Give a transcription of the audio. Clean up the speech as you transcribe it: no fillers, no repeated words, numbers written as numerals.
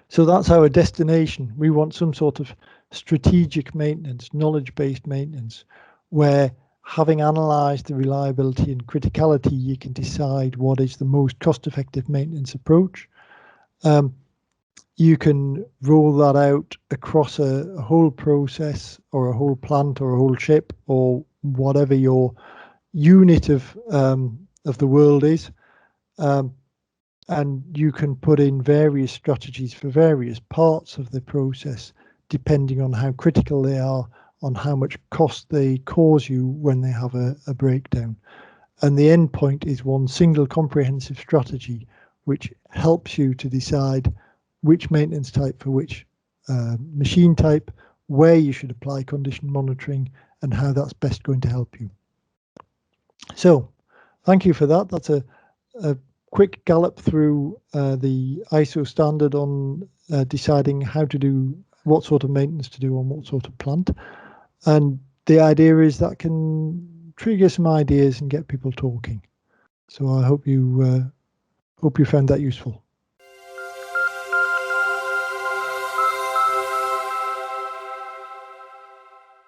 So that's our destination. We want some sort of strategic maintenance, knowledge-based maintenance, where having analysed the reliability and criticality, you can decide what is the most cost-effective maintenance approach. You can roll that out across a whole process or a whole plant or a whole ship or whatever your unit of the world is. And you can put in various strategies for various parts of the process, depending on how critical they are, on how much cost they cause you when they have a breakdown. And the end point is one single comprehensive strategy, which helps you to decide which maintenance type for which machine type, where you should apply condition monitoring, and how that's best going to help you. So thank you for that. That's a quick gallop through the ISO standard on deciding how to do, what sort of maintenance to do on what sort of plant. And the idea is that can trigger some ideas and get people talking. So I hope you found that useful.